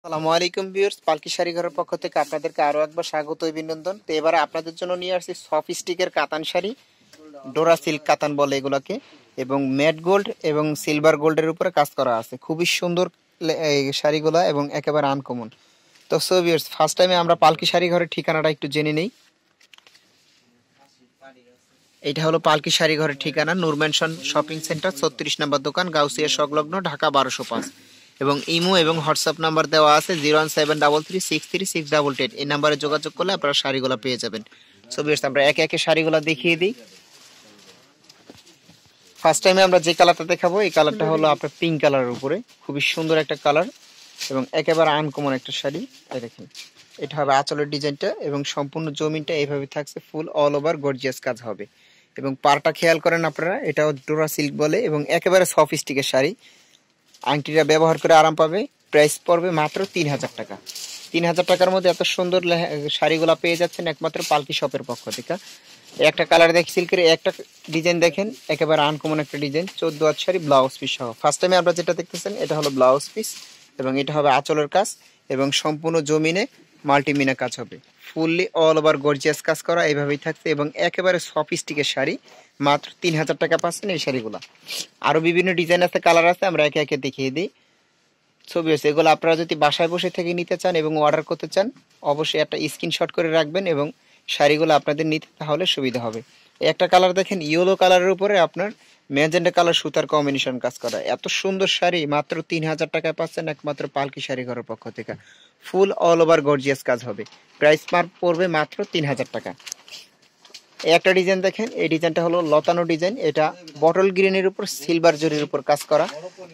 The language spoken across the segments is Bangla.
আসসালামু আলাইকুম ভিউয়ার্স, পালকি শাড়ি ঘরের পক্ষ থেকে আপনাদেরকে আরো একবার স্বাগত ও অভিনন্দন। তো এবারে আপনাদের জন্য নিয়ে আসছি সফট স্টিকের কাতান শাড়ি, ডোরা সিল্ক কাতান বলে এগুলাকে, এবং ম্যাট গোল্ড এবং সিলভার গোল্ডের উপরে কাজ করা আছে। খুবই সুন্দর এই শাড়িগুলা এবং একেবারে আনকমন। তো সো ভিউয়ার্স, ফার্স্ট টাইমে আমরা পালকি শাড়ি ঘরের ঠিকানাটা একটু জেনে নেই। এটা হলো পালকি শাড়ি ঘরের ঠিকানা, নূর ম্যানশন শপিং সেন্টার, 36 নম্বর দোকান, গাউসিয়া সংলগ্ন, ঢাকা 1205। এবং ইমো এবং হোয়াটসঅ্যাপ নাম্বার দেওয়া আছে 01733633688। এই নাম্বারে যোগাযোগ করলে আপনারা শাড়িগুলো পেয়ে যাবেন। সো ভিউয়ার্স, আমরা একে একে শাড়িগুলো দেখিয়ে দিই। ফার্স্ট টাইমে আমরা যে কালারটা দেখাবো, এই কালারটা হলো আপনার পিঙ্ক কালারের উপরে, খুবই সুন্দর একটা কালার এবং একেবারে আনকমন একটা শাড়ি। এই দেখেন, এটা হবে আঁচলের ডিজাইনটা এবং সম্পূর্ণ জমিনটা এইভাবে থাকছে, ফুল অল ওভার গর্জিয়াস কাজ হবে। এবং পাড়টা খেয়াল করেন আপনারা, এটাও ডোরা সিল্ক বলে এবং একেবারে সফট স্টিকের শাড়ি। আংটিটা ব্যবহার করে আরাম পাবে। প্রাইস পড়বে মাত্র 3000 টাকা। 3000 টাকার মধ্যে এত সুন্দর শাড়িগুলো পেয়ে যাচ্ছেন একমাত্র পালকি শপের পক্ষ থেকে। একটা কালার দেখি সিল্কের, একটা ডিজাইন দেখেন, একেবারে আনকমন একটা ডিজাইন, 14 হাত শাড়ি, ব্লাউজ পিস সহ। ফার্স্ট টাইমে আপনারা যেটা দেখতেছেন এটা হলো ব্লাউজ পিস এবং এটা হবে আঁচলের কাজ এবং সম্পূর্ণ জমিনে মাল্টিমিনা কাজ হবে। ফুললি অল ওভার গর্জিয়াস কাজ করা এইভাবেই থাকছে এবং একেবারে সফট স্টিকের শাড়ি। মাত্র 3000 টাকা পাচ্ছেন এই শাড়িগুলা। আরো বিভিন্ন ডিজাইন আছে, কালার আছে, আমরা একে একে দেখিয়ে দিই। ছবি আছে, এগুলো আপনারা যদি বাসায় বসে থেকে নিতে চান এবং অর্ডার করতে চান, অবশ্যই একটা স্ক্রিনশট করে রাখবেন এবং শাড়িগুলো আপনাদের নিতে তাহলে সুবিধা হবে। একটা কালার দেখেন, ইয়েলো কালারের উপরে আপনার ম্যাজেন্ডা কালার সুতার কম্বিনেশন কাজ করা, এত সুন্দর শাড়ি মাত্র 3000 টাকায় পাচ্ছেন একমাত্র পালকি শাড়ি ঘরের পক্ষ থেকে। ফুল অল ওভার গর্জিয়াস কাজ হবে। প্রাইস মার্ক পড়বে মাত্র 3000 টাকা। একটা ডিজাইন দেখেন, এই ডিজাইনটা হলো লতানো ডিজাইন, এটা বটল গ্রিনের উপর সিলভার জরির উপর কাজ করা।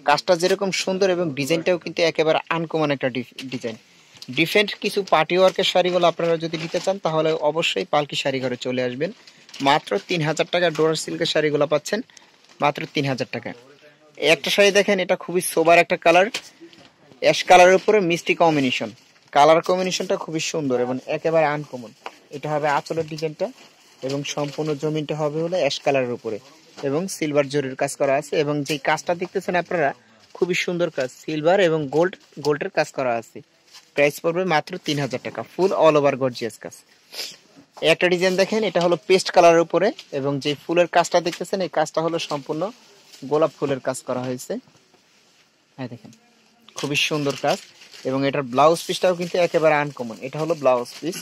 কাজটা যেরকম সুন্দর এবং ডিজাইনটাও কিন্তু একেবারে আনকমন একটা ডিজাইন। ডিফারেন্ট কিছু পার্টি ওয়ার্কের শাড়িগুলো আপনারা যদি নিতে চান তাহলে অবশ্যই পালকি শাড়ি ঘরে চলে আসবেন। মাত্র 3000 টাকা ডোরা সিল্কের শাড়িগুলো পাচ্ছেন মাত্র 3000 টাকা। একটা শাড়ি দেখেন, এটা খুবই সোবার একটা কালার, অ্যাশ কালারের উপরে মিষ্টি কম্বিনেশন। কালার কম্বিনেশনটা খুবই সুন্দর এবং একেবারে আনকমন। এটা হবে আঁচলের ডিজাইনটা এবং সম্পূর্ণ জমিনটা হবে হলো অ্যাশ কালারের উপরে এবং সিলভার জরির কাজ করা আছে। এবং যে কাজটা দেখতেছেন আপনারা, খুবই সুন্দর কাজ, সিলভার এবং গোল্ডের কাজ করা আছে। প্রাইস পড়বে মাত্র 3000 টাকা, ফুল অল ওভার গর্জিয়াস কাজ। একটা ডিজাইন দেখেন, এটা হলো পেস্ট কালারের উপরে এবং যে ফুলের কাজটা দেখতেছেন এই কাজটা হলো সম্পূর্ণ গোলাপ ফুলের কাজ করা হয়েছে। হ্যাঁ দেখেন, খুবই সুন্দর কাজ এবং এটার ব্লাউজ পিসটাও কিন্তু একেবারে আনকমন। এটা হলো ব্লাউজ পিস,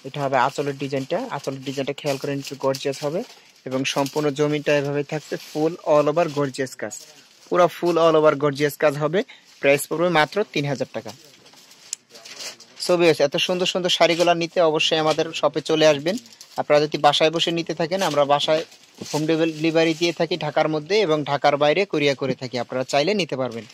এটা হবে আঁচলের ডিজাইনটা। আঁচলের ডিজাইনটা খেয়াল করেন, একটু গর্জিয়াস হবে এবং সম্পূর্ণ জমিটা এভাবে থাকছে, ফুল অল ওভার গর্জিয়াস কাজ, পুরো ফুল অল ওভার গর্জিয়াস কাজ হবে। প্রাইস পড়বে মাত্র 3000 টাকা। ছবি আছে, এত সুন্দর সুন্দর শাড়িগুলো নিতে অবশ্যই আমাদের শপে চলে আসবেন। আপনারা যদি বাসায় বসে নিতে থাকেন, আমরা বাসায় হোম ডেলিভারি দিয়ে থাকি ঢাকার মধ্যে এবং ঢাকার বাইরে কুরিয়ার করে থাকি, আপনারা চাইলে নিতে পারবেন।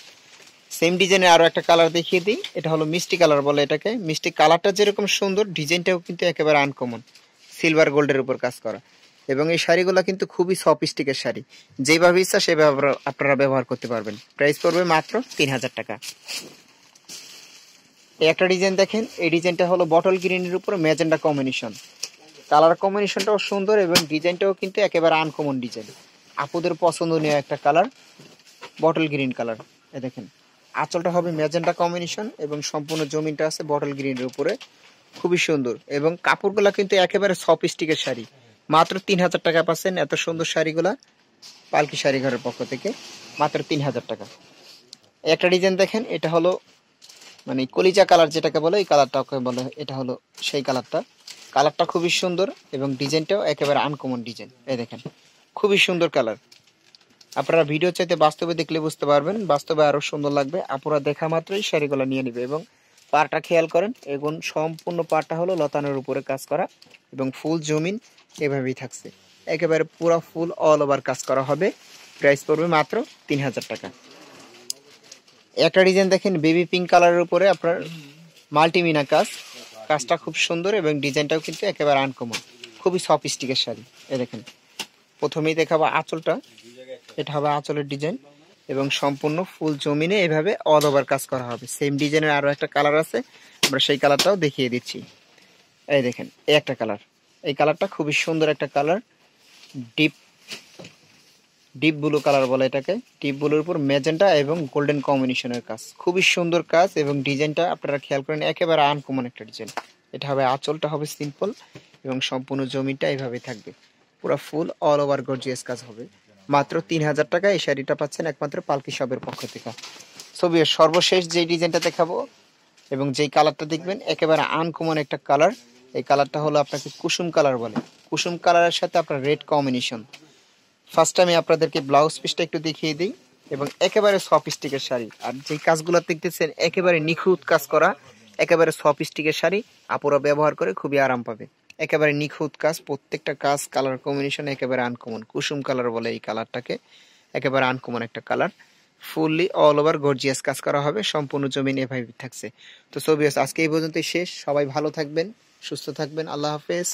সেম ডিজাইনের আরো একটা কালার দেখিয়ে দিই, এটা হলো মিষ্টি কালার বলে এটাকে। মিষ্টি কালারটা যেরকম সুন্দর, ডিজাইনটাও কিন্তু একেবারে আনকমন, সিলভার গোল্ডের উপর কাজ করা। এবং এই শাড়িগুলো কিন্তু খুবই সফট স্টিকের শাড়ি, যেভাবে ইচ্ছা সেভাবে আপনারা ব্যবহার করতে পারবেন। প্রাইস পড়বে মাত্র 3000 টাকা। এই একটা ডিজাইন দেখেন, এই ডিজাইনটা হলো বটল গ্রিনের উপর ম্যাজেন্ডা কম্বিনেশন। কালার কম্বিনেশনটাও সুন্দর এবং ডিজাইনটাও কিন্তু একেবারে আনকমন ডিজাইন, আপুদের পছন্দনীয় একটা কালার, বটল গ্রিন কালার। এ দেখেন, আঁচলটা হবে ম্যাজেন্টা কম্বিনেশন এবং সম্পূর্ণ জমিনটা আছে বটল গ্রিনের উপরে, খুবই সুন্দর। এবং কাপড়গুলা কিন্তু একেবারে সফট স্টিকের শাড়ি। মাত্র 3000 টাকা পাচ্ছেন এত সুন্দর শাড়িগুলা পালকি শাড়ি ঘরের পক্ষ থেকে, মাত্র 3000 টাকা। একটা ডিজাইন দেখেন, এটা হলো মানে কলিজা কালার যেটাকে বলে, এই কালারটাকে বলে, এটা হলো সেই কালারটা। কালারটা খুবই সুন্দর এবং ডিজাইনটাও একেবারে আনকমন ডিজাইন। এই দেখেন, খুবই সুন্দর কালার। আপনারা ভিডিও চাইতে বাস্তবে দেখলে বুঝতে পারবেন, বাস্তবে আরো সুন্দর লাগবে। আপনারা দেখা মাত্রই শাড়িগুলো নিয়ে নিবে। এবং পাড়টা খেয়াল করেন, এবং সম্পূর্ণ পাড়টা হলো লতানোর উপরে কাজ করা এবং ফুল জমিন এভাবেই থাকছে, একেবারে পুরো ফুল অল ওভার কাজ করা হবে। প্রাইস পড়বে মাত্র 3000 টাকা। একটা ডিজাইন দেখেন, বেবি পিঙ্ক কালারের উপরে আপনার মাল্টিমিনা কাজ। কাজটা খুব সুন্দর এবং ডিজাইনটাও কিন্তু একেবারে আনকমন, খুবই সফট স্টিকের শাড়ি। এ দেখেন, প্রথমেই দেখাবো আঁচলটা, এটা হবে আঁচলের ডিজাইন এবং সম্পূর্ণ ফুল জমিনে এভাবে অল ওভার কাজ করা হবে। সেম ডিজাইনের আরো একটা কালার আছে, আমরা সেই কালারটাও দেখিয়ে দিচ্ছি। এই দেখেন, এই একটা কালার, এই কালারটা খুবই সুন্দর একটা colour, deep deep blue colour বলে এটাকে। ডিপ ব্লুর উপর ম্যাজেন্টা এবং গোল্ডেন কম্বিনেশনের কাজ, খুবই সুন্দর কাজ। এবং ডিজাইনটা আপনারা খেয়াল করেন, একেবারে আনকমন একটা ডিজাইন। এটা হবে আঁচলটা হবে সিম্পল এবং সম্পূর্ণ জমিটা এইভাবে থাকবে, পুরো ফুল অল ওভার গর্জিয়াস কাজ হবে। মাত্র 3000 টাকা এই শাড়িটা পাচ্ছেন একমাত্র পালকি শপের পক্ষ থেকে। ছবি সর্বশেষ যে ডিজাইনটা দেখাবো এবং যেই কালারটা দেখবেন একেবারে আনকমন একটা কালার। এই কালারটা হলো আপনাকে কুসুম কালার বলে। কুসুম কালারের সাথে আপনার রেড কম্বিনেশন। ফার্স্ট আমি আপনাদেরকে ব্লাউজ পিসটা একটু দেখিয়ে দিই। এবং একেবারে সফট স্টিকের শাড়ি, আর যেই কাজগুলো দেখতেছেন একেবারে নিখুঁত কাজ করা, একেবারে সফট স্টিকের শাড়ি। আপুরা ব্যবহার করে খুবই আরাম পাবে। একেবারে নিখুঁত কাজ, প্রত্যেকটা কাজ কালার কম্বিনেশন একেবারে আনকমন। কুসুম কালার বলে এই কালারটাকে, একেবারে আনকমন একটা colour. Fully all over gorgeous কাজ করা হবে, সম্পূর্ণ জমিন এভাবে থাকছে। তো সো ভিউয়ার্স, আজকে এই পর্যন্তই শেষ। সবাই ভালো থাকবেন, সুস্থ থাকবেন, আল্লাহ হাফেজ।